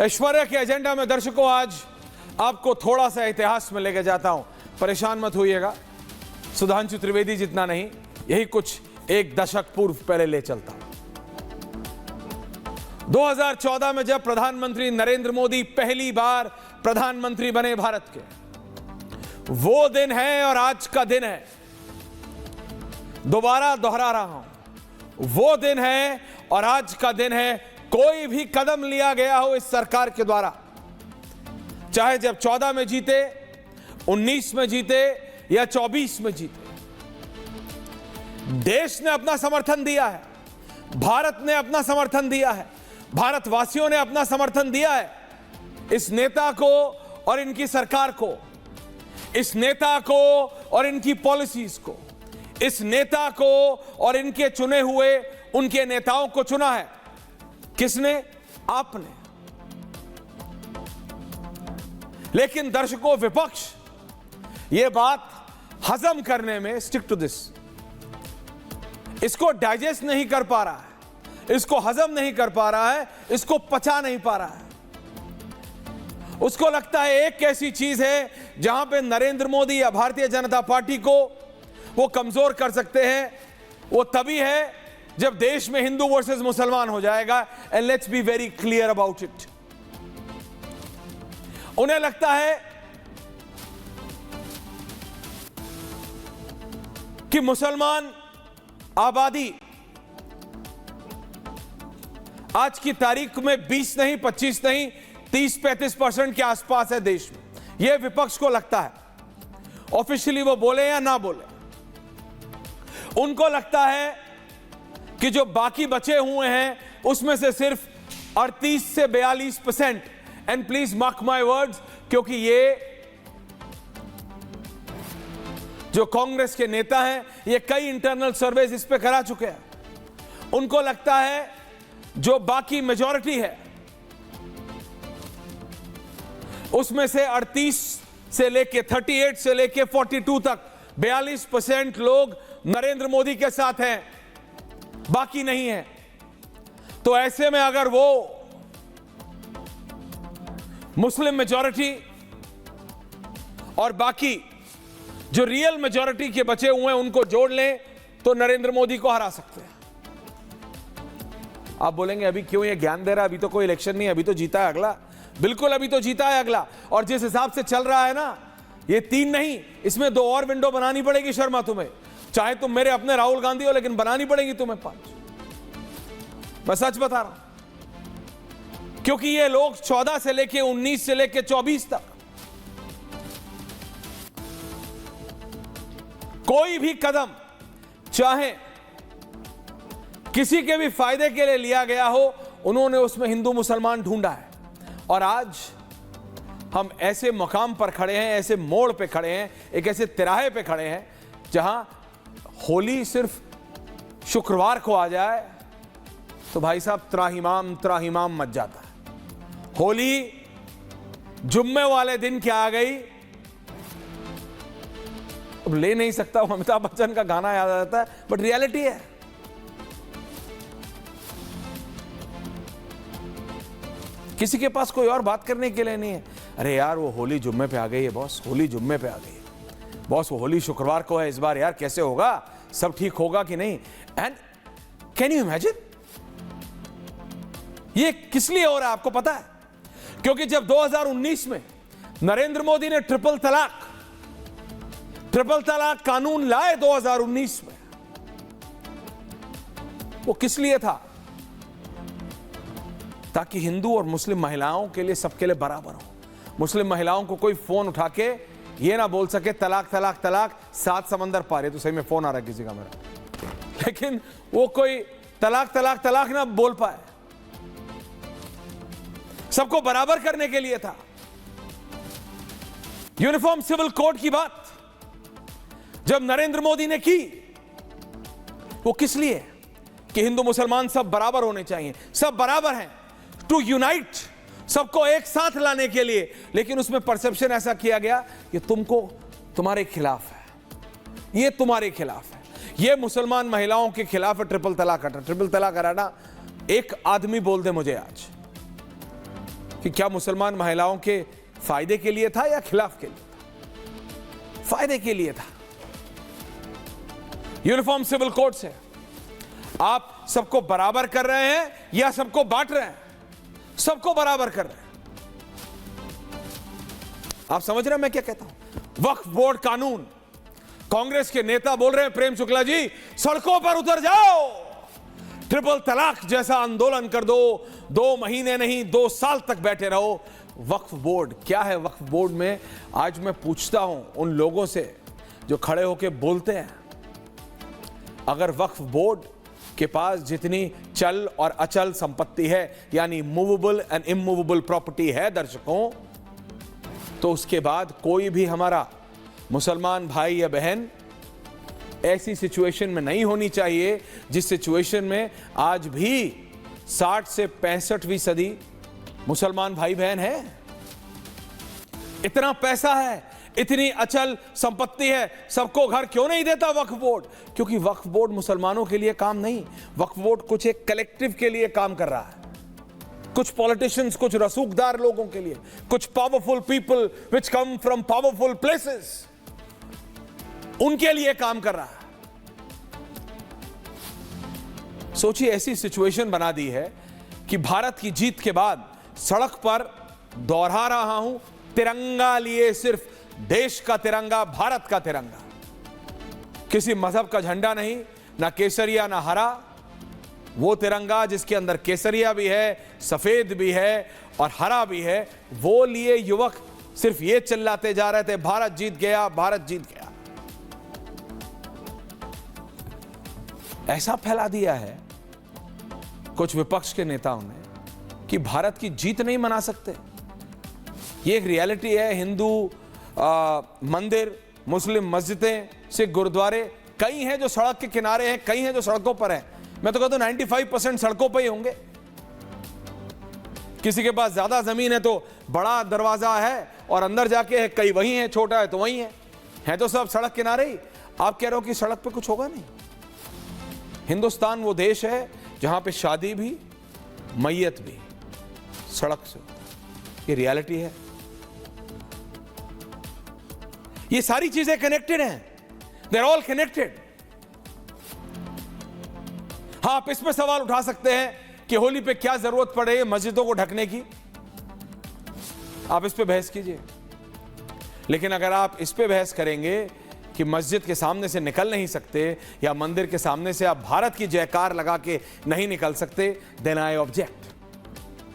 ऐश्वर्या के एजेंडा में दर्शकों आज आपको थोड़ा सा इतिहास में लेके जाता हूं। परेशान मत होइएगा, सुधांशु त्रिवेदी जितना नहीं, यही कुछ एक दशक पूर्व पहले ले चलता हूं। 2014 में जब प्रधानमंत्री नरेंद्र मोदी पहली बार प्रधानमंत्री बने भारत के, वो दिन है और आज का दिन है, दोबारा दोहरा रहा हूं, वो दिन है और आज का दिन है। कोई भी कदम लिया गया हो इस सरकार के द्वारा, चाहे जब 14 में जीते, 19 में जीते या 24 में जीते, देश ने अपना समर्थन दिया है, भारत ने अपना समर्थन दिया है, भारतवासियों ने अपना समर्थन दिया है इस नेता को और इनकी सरकार को, इस नेता को और इनकी पॉलिसीज को, इस नेता को और इनके चुने हुए उनके नेताओं को चुना है। किसने? आपने। लेकिन दर्शकों, विपक्ष यह बात हजम करने में, स्टिक टू दिस, इसको डाइजेस्ट नहीं कर पा रहा है, इसको हजम नहीं कर पा रहा है, इसको पचा नहीं पा रहा है। उसको लगता है एक ऐसी चीज है जहां पे नरेंद्र मोदी या भारतीय जनता पार्टी को वो कमजोर कर सकते हैं, वो तभी है जब देश में हिंदू वर्सेस मुसलमान हो जाएगा। And let's be very clear about it. उन्हें लगता है कि मुसलमान आबादी आज की तारीख में 20 नहीं, 25 नहीं, 30-35% के आसपास है देश में। यह विपक्ष को लगता है, ऑफिशियली वो बोले या ना बोले। उनको लगता है कि जो बाकी बचे हुए हैं उसमें से सिर्फ 38 से 42%, and please mark my words, क्योंकि ये जो कांग्रेस के नेता हैं, ये कई इंटरनल सर्वेज इस पे करा चुके हैं। उनको लगता है जो बाकी मेजॉरिटी है उसमें से 38 से लेके 38 से लेके 42 तक 42% लोग नरेंद्र मोदी के साथ हैं, बाकी नहीं है। तो ऐसे में अगर वो मुस्लिम मेजॉरिटी और बाकी जो रियल मेजॉरिटी के बचे हुए हैं उनको जोड़ लें तो नरेंद्र मोदी को हरा सकते हैं। आप बोलेंगे अभी क्यों ये ज्ञान दे रहा है, अभी तो कोई इलेक्शन नहीं, अभी तो जीता है अगला। बिल्कुल, अभी तो जीता है अगला। और जिस हिसाब से चल रहा है ना, ये 3 नहीं, इसमें 2 और विंडो बनानी पड़ेगी शर्मा तुम्हें। चाहे तुम मेरे अपने राहुल गांधी हो, लेकिन बनानी पड़ेगी तुम्हें 5। मैं सच बता रहा हूं, क्योंकि ये लोग 14 से लेके 19 से लेके 24 तक कोई भी कदम, चाहे किसी के भी फायदे के लिए लिया गया हो, उन्होंने उसमें हिंदू मुसलमान ढूंढा है। और आज हम ऐसे मकाम पर खड़े हैं, ऐसे मोड़ पे खड़े हैं, एक ऐसे तिराहे पे खड़े हैं जहां होली सिर्फ शुक्रवार को आ जाए तो भाई साहब त्राहिमाम मच जाता है। होली जुम्मे वाले दिन क्या आ गई, अब ले नहीं सकता हूं, अमिताभ बच्चन का गाना याद आ जाता है, बट रियलिटी है। किसी के पास कोई और बात करने के लिए नहीं है। अरे यार, वो होली जुम्मे पे आ गई है बॉस, होली जुम्मे पे आ गई है बॉस, वो होली शुक्रवार को है इस बार, यार कैसे होगा, सब ठीक होगा कि नहीं। एंड कैन यू इमेजिन ये किस लिए हो रहा है? आपको पता है? क्योंकि जब 2019 में नरेंद्र मोदी ने ट्रिपल तलाक कानून लाए 2019 में, वो किस लिए था? ताकि हिंदू और मुस्लिम महिलाओं के लिए, सबके लिए बराबर हो। मुस्लिम महिलाओं को कोई फोन उठा के ये ना बोल सके तलाक तलाक तलाक, 7 समंदर पार है। तो सही में फोन आ रहा है किसी का मेरा, लेकिन वो कोई तलाक तलाक तलाक ना बोल पाए। सबको बराबर करने के लिए था। यूनिफॉर्म सिविल कोड की बात जब नरेंद्र मोदी ने की, वो किस लिए? कि हिंदू मुसलमान सब बराबर होने चाहिए, सब बराबर हैं, टू यूनाइट, सबको एक साथ लाने के लिए। लेकिन उसमें परसेप्शन ऐसा किया गया कि तुम्हारे खिलाफ है, ये तुम्हारे खिलाफ है, ये मुसलमान महिलाओं के खिलाफ है। ट्रिपल तलाक हटा, ट्रिपल तलाक हटाना। एक आदमी बोल दे मुझे आज कि क्या मुसलमान महिलाओं के फायदे के लिए था या खिलाफ के लिए था? फायदे के लिए था। यूनिफॉर्म सिविल कोड से आप सबको बराबर कर रहे हैं या सबको बांट रहे हैं? सबको बराबर कर रहे हैं। आप समझ रहे हैं मैं क्या कहता हूं? वक्फ बोर्ड कानून, कांग्रेस के नेता बोल रहे हैं प्रेम शुक्ला जी, सड़कों पर उतर जाओ, ट्रिपल तलाक जैसा आंदोलन कर दो, 2 महीने नहीं 2 साल तक बैठे रहो। वक्फ बोर्ड क्या है? वक्फ बोर्ड में आज मैं पूछता हूं उन लोगों से जो खड़े होकर बोलते हैं, अगर वक्फ बोर्ड के पास जितनी चल और अचल संपत्ति है, यानी मूवेबल एंड इमूवेबल प्रॉपर्टी है दर्शकों, तो उसके बाद कोई भी हमारा मुसलमान भाई या बहन ऐसी सिचुएशन में नहीं होनी चाहिए जिस सिचुएशन में आज भी 60 से 65वीं सदी मुसलमान भाई बहन है। इतना पैसा है, इतनी अचल संपत्ति है, सबको घर क्यों नहीं देता वक्फ बोर्ड? क्योंकि वक्फ बोर्ड मुसलमानों के लिए काम नहीं, वक्फ बोर्ड कुछ एक कलेक्टिव के लिए काम कर रहा है, कुछ पॉलिटिशियंस, कुछ रसूखदार लोगों के लिए, कुछ powerful people which come from powerful places, उनके लिए काम कर रहा है। सोचिए ऐसी सिचुएशन बना दी है कि भारत की जीत के बाद सड़क पर दोहरा रहा हूं, तिरंगा लिए, सिर्फ देश का तिरंगा, भारत का तिरंगा, किसी मजहब का झंडा नहीं, ना केसरिया ना हरा, वो तिरंगा जिसके अंदर केसरिया भी है, सफेद भी है और हरा भी है, वो लिए युवक सिर्फ ये चिल्लाते जा रहे थे, भारत जीत गया, भारत जीत गया। ऐसा फैला दिया है कुछ विपक्ष के नेताओं ने कि भारत की जीत नहीं मना सकते। ये एक रियलिटी है। हिंदू मंदिर, मुस्लिम मस्जिदें, सिख गुरुद्वारे कई हैं जो सड़क के किनारे हैं, कई हैं जो सड़कों पर हैं। मैं तो कहता हूं 95% सड़कों पर ही होंगे। किसी के पास ज्यादा जमीन है तो बड़ा दरवाजा है और अंदर जाके है, कई वहीं है, छोटा है तो वहीं है तो सब सड़क किनारे ही। आप कह रहे हो कि सड़क पे कुछ होगा नहीं? हिंदुस्तान वो देश है जहां पे शादी भी, मैयत भी सड़क से, ये रियलिटी है। ये सारी चीजें कनेक्टेड हैं, दे आर ऑल कनेक्टेड। हाँ, आप इसमें सवाल उठा सकते हैं कि होली पे क्या जरूरत पड़े मस्जिदों को ढकने की, आप इस पे बहस कीजिए। लेकिन अगर आप इस पे बहस करेंगे कि मस्जिद के सामने से निकल नहीं सकते या मंदिर के सामने से आप भारत की जयकार लगा के नहीं निकल सकते, देन आई ऑब्जेक्ट।